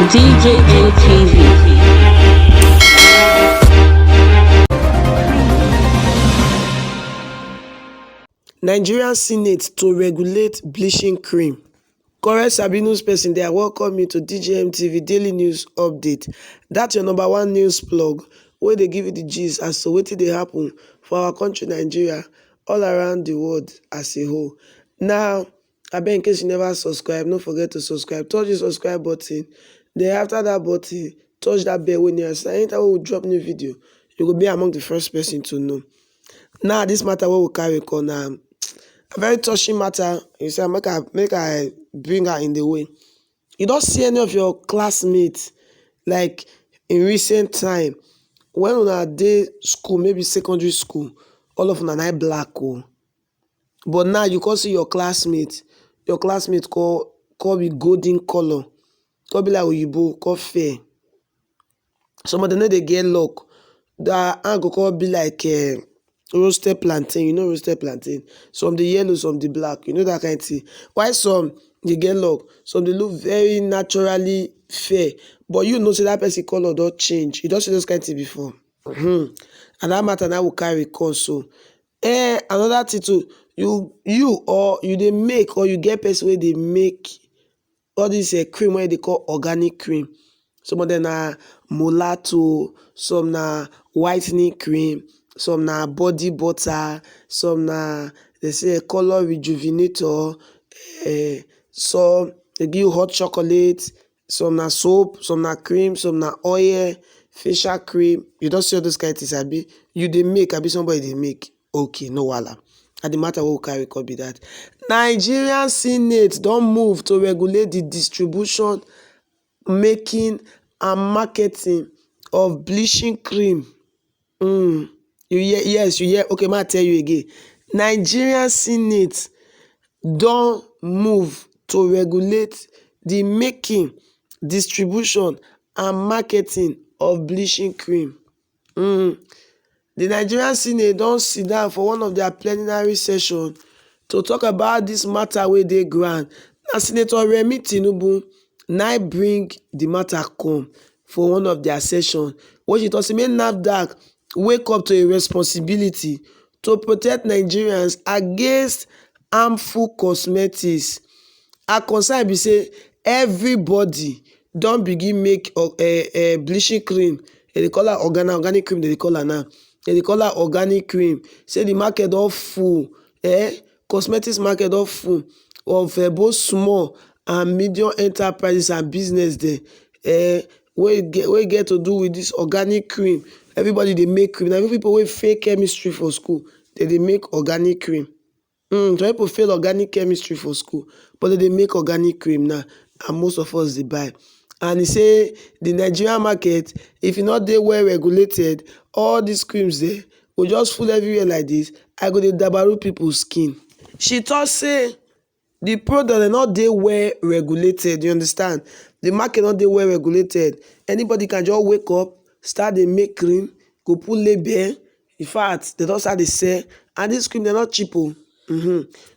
DJM TV. Nigerian Senate to regulate bleaching cream. Correct Sabi news person there. Welcome you to DJM TV daily news update. That's your number one news plug where they give you the gist as to wetin dey happen for our country Nigeria all around the world as a whole. Now, abeg in case you never subscribe, don't forget to subscribe. Touch the subscribe button. Then after that button, touch that bell when you are. Anytime we drop new video, you will be among the first person to know. Now, this matter we will carry on a very touching matter. You say make I bring her in the way. You don't see any of your classmates like in recent time when una dey school, maybe secondary school, all of una black but now you can see your classmate call be golden color, call be like oyibo, call fair. Some of them know they get luck. That hand go call be like roasted plantain. You know roasted plantain. Some the yellow, some the black. You know that kind of thing. Why some they get luck, some they look very naturally fair. But you know, say that person color don't change. You don't see those kind of thing before. And that matter now will carry cause. So another thing too, you they make or you get person where they make all this cream where they call organic cream. Some of them are mulatto, some na whitening cream, some na body butter, some na they say a color rejuvenator, some they give you hot chocolate, some na soap, some na cream, some na oil, facial cream. You don't see all those kind of things, abi. You they make, abi somebody they make. Okay, no wala. And the matter will carry could be that Nigerian Senate don't move to regulate the distribution, making and marketing of bleaching cream. You hear. Okay, ma tell you again. Nigerian Senate don't move to regulate the making, distribution, and marketing of bleaching cream. The Nigerian Senate don't sit down for one of their plenary session to talk about this matter where they grant. Now, Senator Remi Tinubu now bring the matter come for one of their session. What she thought, say, make NAFDAC wake up to a responsibility to protect Nigerians against harmful cosmetics. Her concern be say everybody don't begin make bleaching cream. They call her organic cream. They call her now. They call her organic cream. Say the market all full. Cosmetics market all full of both small and medium enterprises and business there. We get to do with this organic cream. Everybody they make cream. Now even people with fake chemistry for school, they make organic cream. Some people fail organic chemistry for school, but they make organic cream now, and most of us they buy. And he say the Nigerian market, if you not they well regulated, all these creams there will just full everywhere like this. I go to dabaru people's skin. She thought say the product are not they well regulated. You understand? The market not they well regulated. Anybody can just wake up, start they make cream, go put label. In fact, they don't start they sell, and this cream they're not cheap.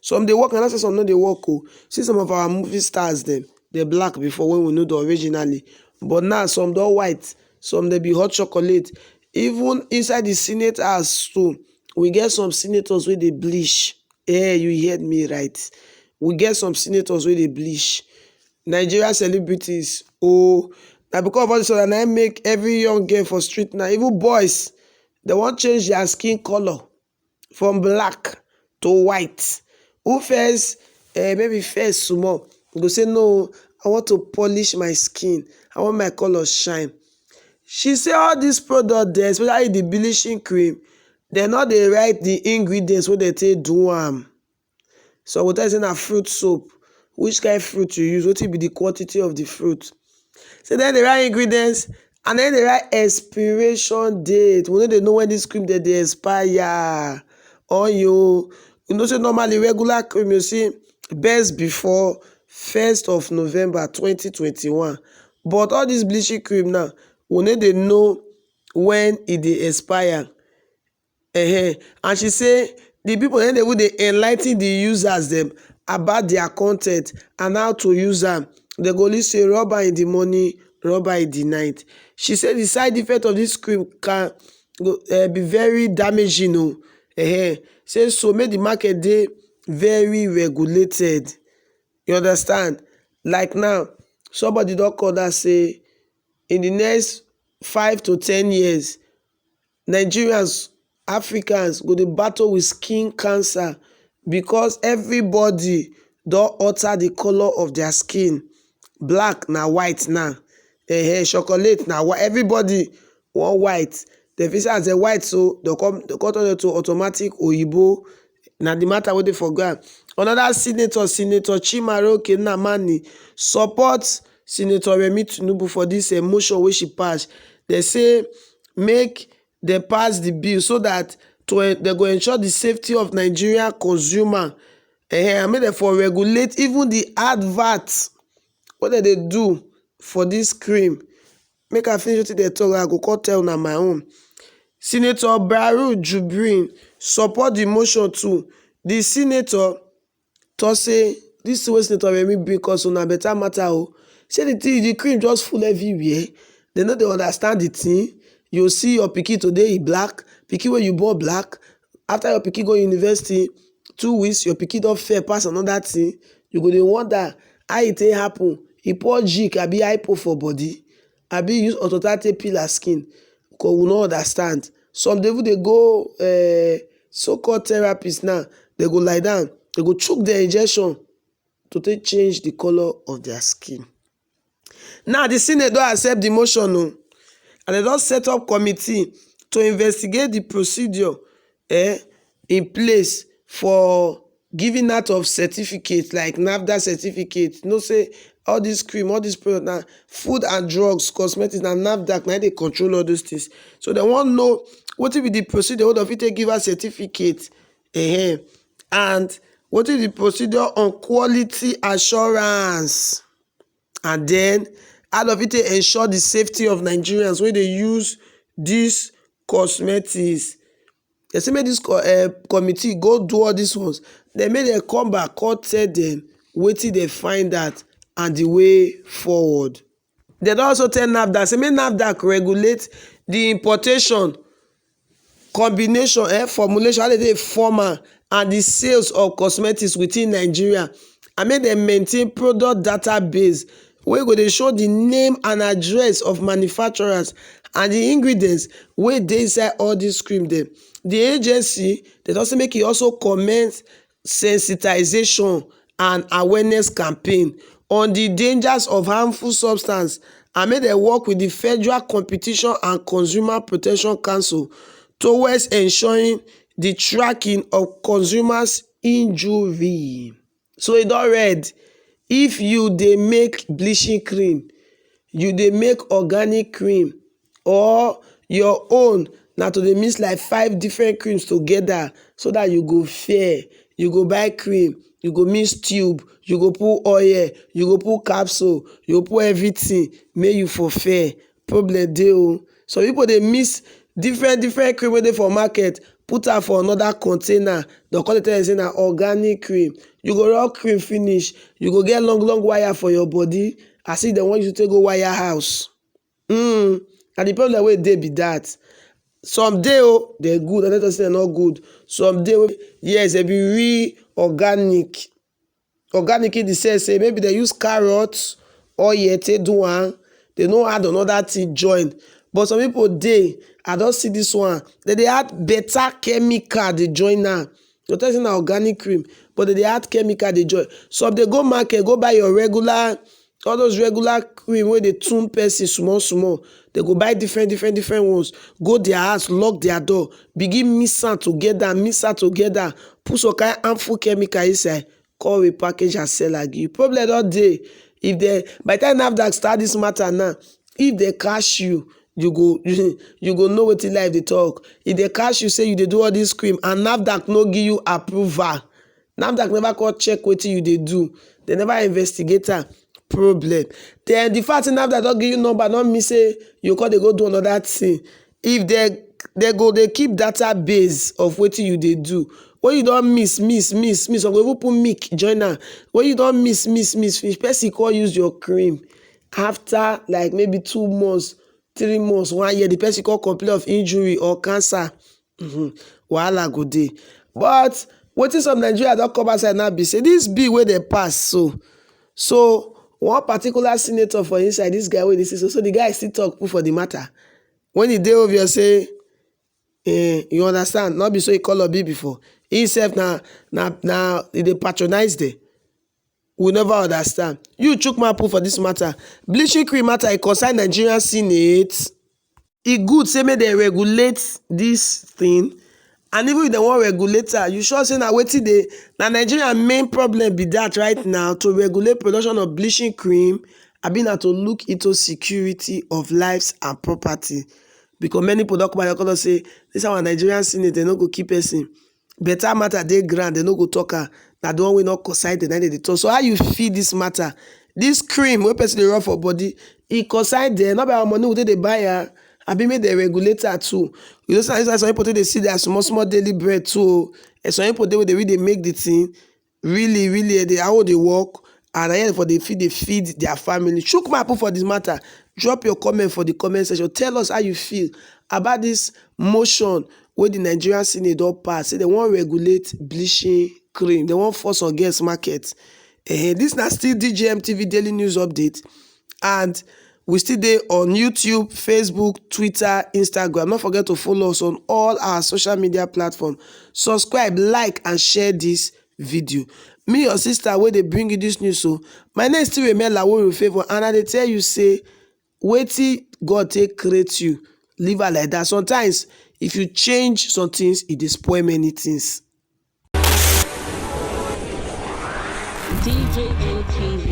Some they work, and that's some no they work. See some of our movie stars them. They're black before when we know the originally, but now some they're white, some they be hot chocolate. Even inside the Senate house too, we get some senators where they bleach. You heard me right. We get some senators where they bleach. Nigeria celebrities, now because of all this, and I make every young girl for street now, even boys, they want change their skin color from black to white. Who first, maybe first small, go say no, I want to polish my skin. I want my color shine. She say all these products there, especially the bleaching cream, they not they write the ingredients what they take do So what I say na fruit soap. Which kind of fruit you use? What will be the quantity of the fruit? So then they write ingredients and then they write expiration date. We know they know when this cream they expire. Or you know say normally regular cream you see best before 1st of November 2021. But all this bleaching cream now, we know they know when it expire. And she say the people then they would enlighten the users them about their content and how to use them. They go list say rubber in the money Robert denied. She said the side effect of this cream can be very damaging. Say so make the market dey very regulated. You understand? Like now, somebody don call that say in the next 5 to 10 years, Nigerians, Africans go dey battle with skin cancer because everybody don alter the color of their skin. Black na white now, chocolate na white, everybody want white. Dem fit say as dem white so dem come turn them to automatic oyibo. Na the matter wey dey for ground. Another senator Chimaroke Nnamani support Senator Remi Tinubu for this motion wey she pass. Dem say make dem pass the bill so that dem go ensure the safety of Nigerian consumer, and make dem for regulate even the advert wey dem dey do for this cream. Make I finish wetin dem talk, I go come tell una my own. Senator Barau Jibrin support the motion too. The senator talk say this thing wey Senator Remi bring cause una better matter o. Say the cream just full everywhere. Dem no dey understand the thing. You see your pikin today e black, pikin wey you born black. After your pikin go university, 2 weeks your pikin don fair pass another thing. You go dey wonder how e take happen. E pour jig abi hypo for body, abi use autotactate peel her skin, because we no understand. Some dey even dey go so-called therapist now. They go lie down, they go chook their injection to take change the color of their skin. Now the Senate don accept the motion o, and they don set up committee to investigate the procedure in place for giving out of certificate like NAFDAC certificate. You know say all this cream, all this product na food and drugs, cosmetics na NAFDAC na dey control all those things. So they wan know wetin be the procedure wey dem fit take give her certificate, and wetin be the procedure on quality assurance, and then how dem fit take ensure the safety of Nigerians wey dey use dis cosmetics. Dem say make dis committee go do all dis ones, then make dem come back come tell dem wetin dem find out and the way forward. Dem don also tell NAFDAC say make NAFDAC regulate the importation, combination, formulation, how dem dey form am, and the sales of cosmetics within Nigeria, and make dem maintain product database wey go dey show the name and address of manufacturers and the ingredients wey dey inside all dis cream dem. The agency dem don say make e also commence sensitization and awareness campaign on the dangers of harmful substance, and make dem work with the Federal Competition and Consumer Protection Council towards ensuring the tracking of consumers' injury. So e don red. If you dey make bleaching cream, you dey make organic cream, or your own na to dey mix like 5 different creams together so that you go fair, you go buy cream, you go mix tube, you go put oil, you go put capsule, you go put everything, make you for fair. Problem dey o. Some people dey mix different cream wey dey for market, put am for another container. Dem come dey tell you say na organic cream. You go rub cream finish, you go get long wire for your body as if dem want you to take go wire house. And the problem wey dey be that some dey o, dem good, and let say dem no good. Some dey wey yes, dem be real organic in the sense say maybe dem use carrot oil take do am, dem no add another thing join. But some people dey, I don see this one, dem dey add better chemical dey join am. You tell say na organic cream, but dem dey add chemical dey join. Some dey go market go buy your regular, all those regular cream wey dey tune person small. They go buy different ones, go their house, lock their door, begin mix am together, put some kind harmful chemical inside, come repackage and sell again. Problem don dey. If they, by the time NAFDAC start this matter now, if they catch you, you go know wetin life dey talk. If they catch you say you dey do all this cream and NAFDAC no give you approval, NAFDAC never come check wetin you dey do, they never investigate am, problem. Then the fact say NAFDAC don give you number don mean say you come dey go do another thing. If they go dey keep database of wetin you dey do, when you don miss, some go even put milk join am. When you don miss finish, person come use your cream after like maybe 2 months, 3 months, 1 year, the person come complain of injury or cancer, wahala go dey. But wetin some Nigeria don come outside now be say dis bill wey dem pass so one particular senator for inside, dis guy wey dey see so the guy still talk put for the matter when e dey obvious say you understand, no be so e call obi before, he sef na e dey patronize dem. We never understand. You chook mouth put for dis matter. Bleaching cream matter e concern Nigerian Senate. E good say make dem regulate dis thing, and even if dem wan regulate am, you sure say na wetin dey na Nigeria main problem be that right now, to regulate production of bleaching cream, abi na to look into security of lives and property? Because many people don come out don say dis our Nigerian Senate dem no go keep person. Better matter dey ground, dem no go talk am. Na the one wey no concern dem na dem dey talk. So how you feel dis matter? Dis cream wey person dey rub for body, e concern dem, no be our money we take dey buy am. Abi make dem regulate am too. You know say some people dey see their small daily bread too. And some people dey wey dey really make the thing really how dey work, and here for dey feed their family. Chook mouth put for dis matter. Drop your comment for the comment section. Tell us how you feel about dis motion wey the Nigerian Senate don pass, say dem wan regulate bleaching cream, dem wan force on girls market. Dis na still DJM TV daily news update, and we still dey on YouTube, Facebook, Twitter, Instagram. No forget to follow us on all our social media platforms. Subscribe, like and share dis video. Me your sister wey dey bring you dis news, so my name still remain Laworo Favour, and I dey tell you say wetin God take create you, leave am like that. Sometimes if you change some things, e dey spoil many things. DJM TV.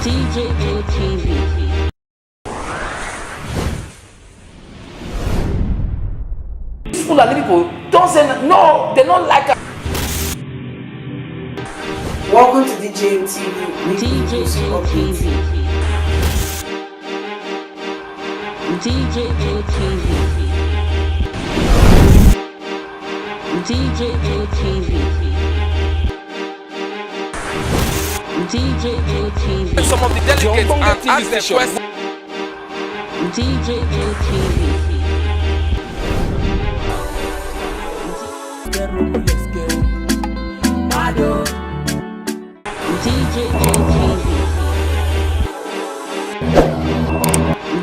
DJM TV. Fulani people don't say no, they don't like it. Welcome to DJM TV. DJM TV. DJM TV. DJM TV. DJM TV. Some of the delegates and ask them questions. DJM TV.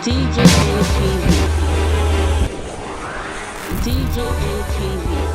DJM TV. DJM TV.